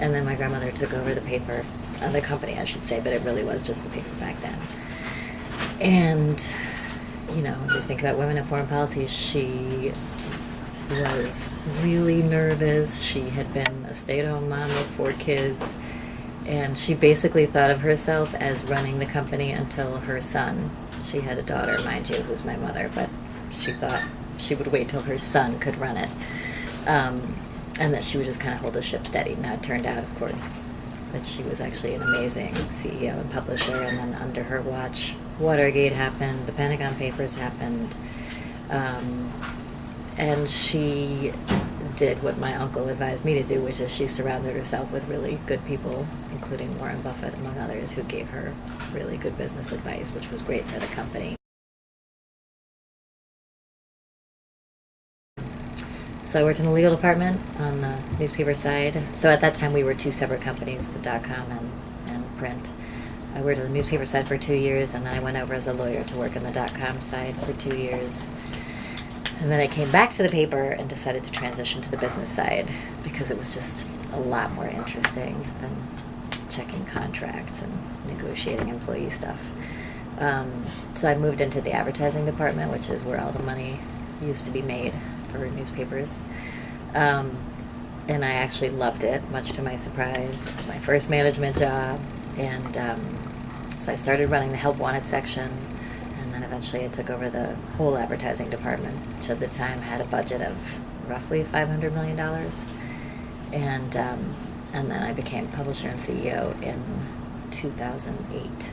And then my grandmother took over the paper, the company, I should say, but it really was just the paper back then. And, you know, when you think about women in foreign policy, she was really nervous. She had been a stay-at-home mom with 4 kids, and she basically thought of herself as running the company until her son, she had a daughter, mind you, who's my mother, but she thought she would wait till her son could run it. And that she would just kind of hold the ship steady. Now, it turned out, of course, that she was actually an amazing CEO and publisher, and then under her watch, Watergate happened, the Pentagon Papers happened, and she did what my uncle advised me to do, which is she surrounded herself with really good people, including Warren Buffett, among others, who gave her really good business advice, which was great for the company. So I worked in the legal department on the newspaper side. So at that time we were 2 separate companies, the .com and print. I worked on the newspaper side for 2 years, and then I went over as a lawyer to work on the .com side for 2 years. And then I came back to the paper and decided to transition to the business side because it was just a lot more interesting than checking contracts and negotiating employee stuff. So I moved into the advertising department, which is where all the money used to be made for newspapers. And I actually loved it, much to my surprise. It was my first management job, and so I started running the Help Wanted section, and then eventually I took over the whole advertising department, which at the time had a budget of roughly $500 million. And then I became publisher and CEO in 2008,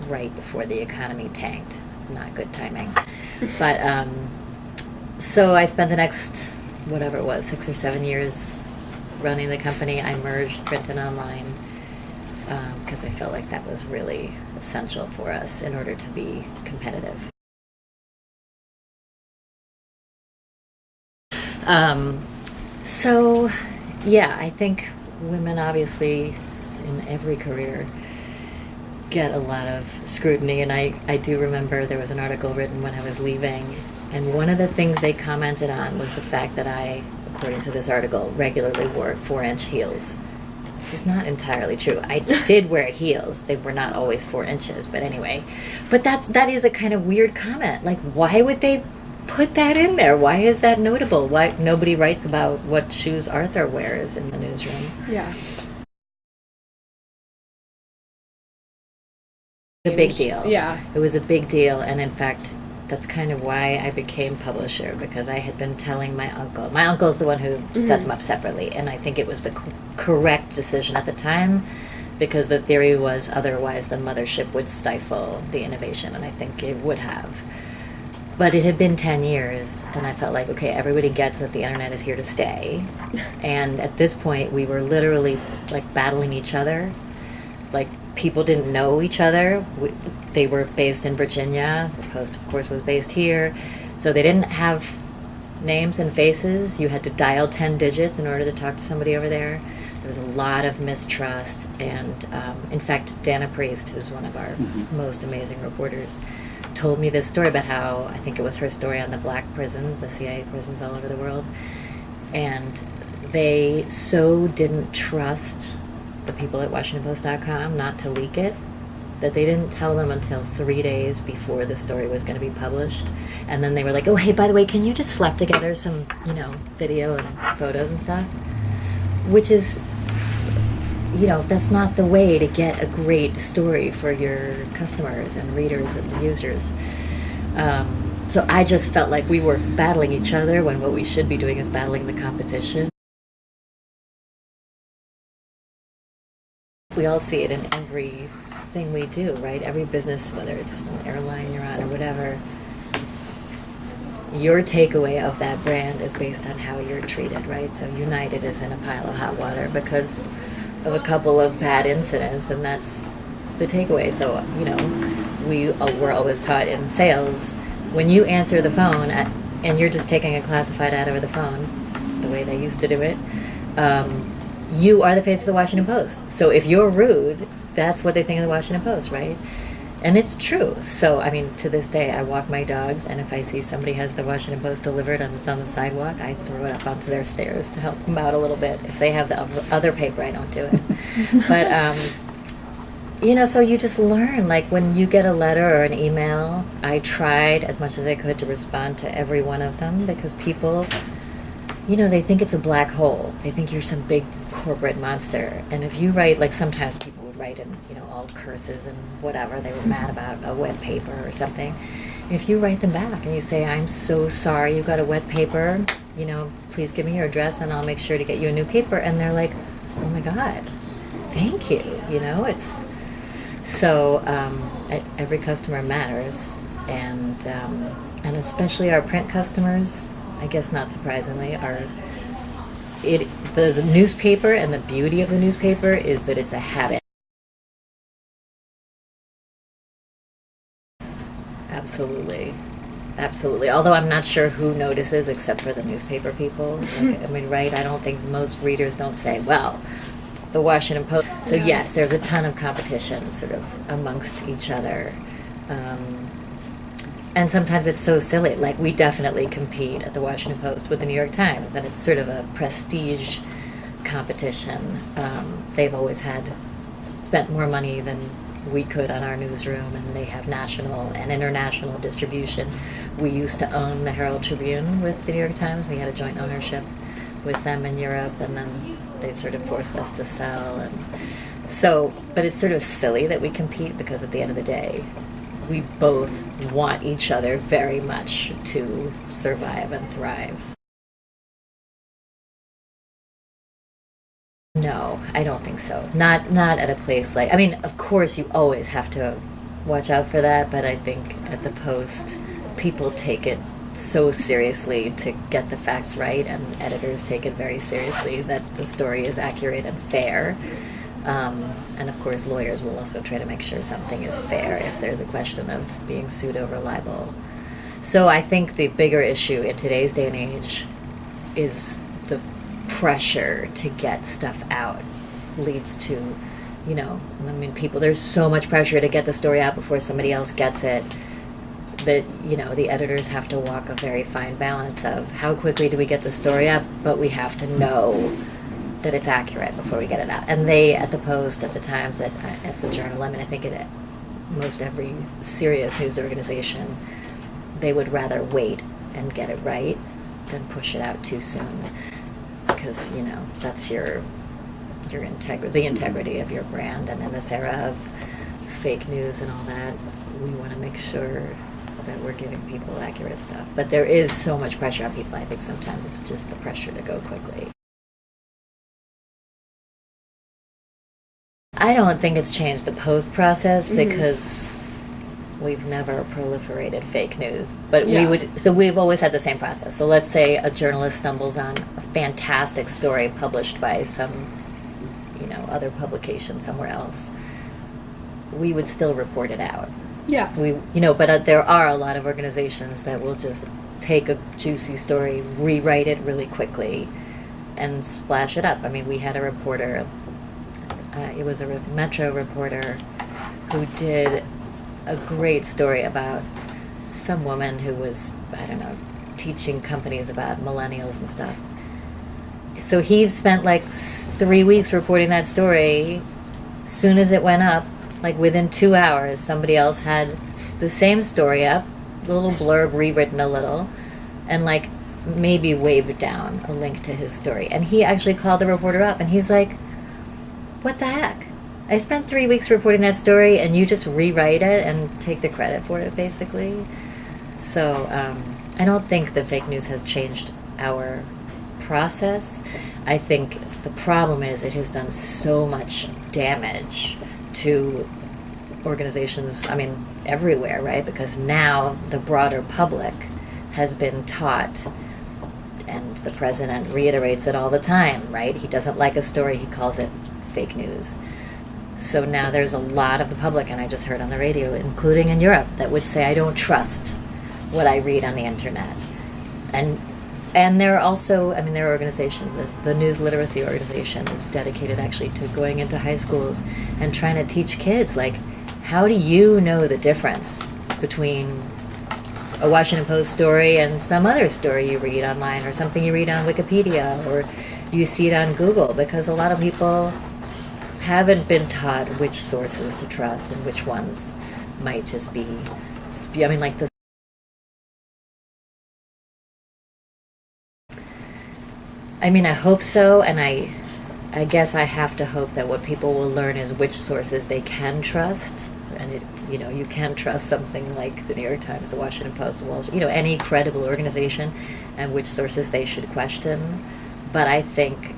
right before the economy tanked. Not good timing. But so I spent the next, whatever it was, 6 or 7 years running the company. I merged print and online because I felt like that was really essential for us in order to be competitive. So, yeah, I think women obviously in every career get a lot of scrutiny, and I do remember there was an article written when I was leaving, and one of the things they commented on was the fact that I, according to this article, regularly wore 4-inch heels, which is not entirely true. I did wear heels. They were not always 4 inches, but anyway. But that is a kind of weird comment. Like, why would they put that in there? Why is that notable? Why nobody writes about what shoes Arthur wears in the newsroom? Yeah. A big deal. Yeah. It was a big deal, and in fact, that's kind of why I became publisher, because I had been telling my uncle. My uncle's the one who set them up separately, and I think it was the correct decision at the time, because the theory was otherwise the mothership would stifle the innovation, and I think it would have. But it had been 10 years, and I felt like, okay, everybody gets that the internet is here to stay. And at this point, we were literally like battling each other. Like, people didn't know each other. They were based in Virginia. The Post, of course, was based here. So they didn't have names and faces. You had to dial 10 digits in order to talk to somebody over there. There was a lot of mistrust. And in fact, Dana Priest, who's one of our most amazing reporters, told me this story about how, I think it was her story on the black prisons, the CIA prisons all over the world. And they so didn't trust the people at WashingtonPost.com not to leak it, that they didn't tell them until 3 days before the story was going to be published. And then they were like, oh, hey, by the way, can you just slap together some, video and photos and stuff? Which is, that's not the way to get a great story for your customers and readers and users. So I just felt like we were battling each other when what we should be doing is battling the competition. We all see it in everything we do, right? Every business, whether it's an airline you're on or whatever, your takeaway of that brand is based on how you're treated, right? So United is in a pile of hot water because of a couple of bad incidents, and that's the takeaway. So, we're always taught in sales, when you answer the phone and you're just taking a classified ad over the phone, the way they used to do it, you are the face of the Washington Post. So if you're rude, that's what they think of the Washington Post, right? And it's true. So, I mean, to this day, I walk my dogs, and if I see somebody has the Washington Post delivered and it's on the sidewalk, I throw it up onto their stairs to help them out a little bit. If they have the other paper, I don't do it. But, so you just learn. Like, when you get a letter or an email, I tried as much as I could to respond to every one of them, because people, they think it's a black hole. They think you're some big corporate monster. And if you write, like, sometimes people would write in, all curses and whatever, they were mad about a wet paper or something. If you write them back and you say, I'm so sorry you got a wet paper, please give me your address and I'll make sure to get you a new paper. And they're like, oh my God, thank you. It's so every customer matters. And especially our print customers, I guess not surprisingly, the newspaper, and the beauty of the newspaper is that it's a habit. Absolutely. Absolutely. Although I'm not sure who notices except for the newspaper people. Right? I don't think most readers don't say, well, the Washington Post. So yes, there's a ton of competition sort of amongst each other. And sometimes it's so silly. Like, we definitely compete at the Washington Post with the New York Times, and it's sort of a prestige competition. They've always spent more money than we could on our newsroom, and they have national and international distribution. We used to own the Herald Tribune with the New York Times. We had a joint ownership with them in Europe, and then they sort of forced us to sell. And so, but it's sort of silly that we compete, because at the end of the day, we both want each other very much to survive and thrive. No, I don't think so. Not at a place like, of course you always have to watch out for that, but I think at the Post, people take it so seriously to get the facts right, and editors take it very seriously that the story is accurate and fair. And of course, lawyers will also try to make sure something is fair if there's a question of being sued over libel. So I think the bigger issue in today's day and age is the pressure to get stuff out leads to, people, there's so much pressure to get the story out before somebody else gets it, that, the editors have to walk a very fine balance of how quickly do we get the story up, but we have to know that it's accurate before we get it out. And they, at the Post, at the Times, at the Journal, I think at most every serious news organization, they would rather wait and get it right than push it out too soon. Because, that's the integrity of your brand. And in this era of fake news and all that, we want to make sure that we're giving people accurate stuff. But there is so much pressure on people. I think sometimes it's just the pressure to go quickly. I don't think it's changed the Post process, because we've never proliferated fake news, but we've always had the same process. So let's say a journalist stumbles on a fantastic story published by some, other publication somewhere else. We would still report it out. Yeah. But there are a lot of organizations that will just take a juicy story, rewrite it really quickly, and splash it up. We had a reporter, it was a Metro reporter, who did a great story about some woman who was, teaching companies about millennials and stuff. So he spent like 3 weeks reporting that story. Soon as it went up, like within 2 hours, somebody else had the same story up, a little blurb rewritten a little, and like maybe waved down a link to his story. And he actually called the reporter up, and he's like, what the heck? I spent 3 weeks reporting that story, and you just rewrite it and take the credit for it, basically. So I don't think the fake news has changed our process. I think the problem is it has done so much damage to organizations, everywhere, right? Because now the broader public has been taught, and the president reiterates it all the time, right? He doesn't like a story, he calls it fake news. So now there's a lot of the public, and I just heard on the radio, including in Europe, that would say, I don't trust what I read on the internet. And there are also, there are organizations, the News Literacy Organization is dedicated actually to going into high schools and trying to teach kids, like, how do you know the difference between a Washington Post story and some other story you read online, or something you read on Wikipedia, or you see it on Google? Because a lot of people haven't been taught which sources to trust and which ones might just be, I mean, like the I mean, I hope so, and I guess I have to hope that what people will learn is which sources they can trust, and you can trust something like the New York Times, the Washington Post, the Wall Street, any credible organization, and which sources they should question. But I think,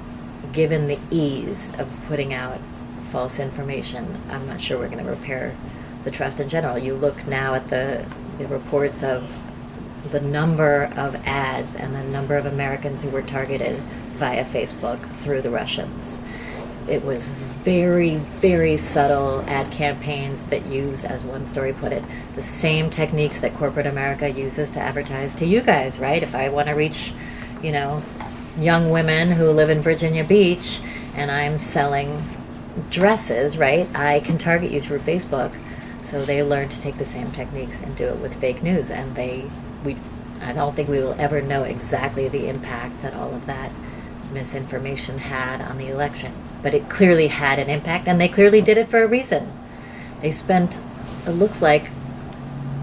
given the ease of putting out false information, I'm not sure we're going to repair the trust in general. You look now at the reports of the number of ads and the number of Americans who were targeted via Facebook through the Russians. It was very, very subtle ad campaigns that use, as one story put it, the same techniques that corporate America uses to advertise to you guys, right? If I want to reach, young women who live in Virginia Beach and I'm selling dresses, right? I can target you through Facebook. So they learn to take the same techniques and do it with fake news, and I don't think we will ever know exactly the impact that all of that misinformation had on the election. But it clearly had an impact, and they clearly did it for a reason. They spent, it looks like,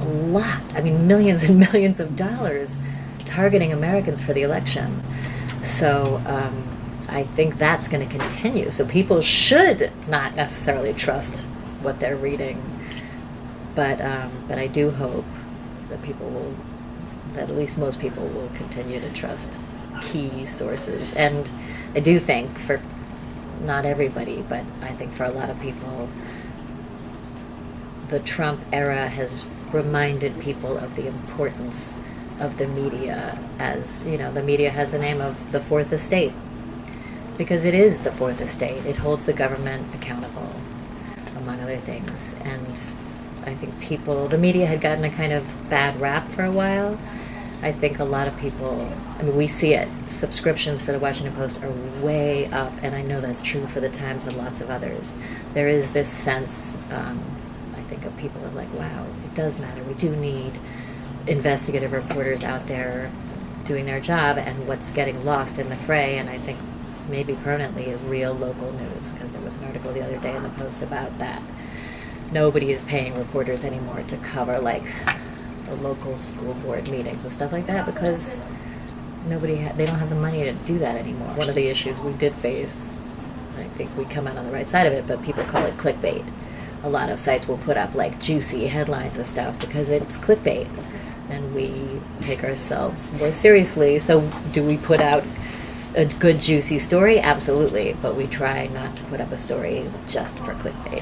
a lot, millions and millions of dollars targeting Americans for the election. So I think that's going to continue. So people should not necessarily trust what they're reading. But I do hope that that at least most people will continue to trust key sources. And I do think, for not everybody, but I think for a lot of people, the Trump era has reminded people of the importance of the media. As the media has the name of the fourth estate, because it is the fourth estate. It holds the government accountable, among other things. And I think the media had gotten a kind of bad rap for a while. I think a lot of people, we see it. Subscriptions for the Washington Post are way up, and I know that's true for the Times and lots of others. There is this sense, I think, of people are like, wow, it does matter. We do need investigative reporters out there doing their job, and what's getting lost in the fray, and I think maybe permanently, is real local news, because there was an article the other day in the Post about that. Nobody is paying reporters anymore to cover, like, the local school board meetings and stuff like that, because they don't have the money to do that anymore. One of the issues we did face, I think we come out on the right side of it, but people call it clickbait. A lot of sites will put up, like, juicy headlines and stuff because it's clickbait, and we take ourselves more seriously. So do we put out a good, juicy story? Absolutely, but we try not to put up a story just for clickbait.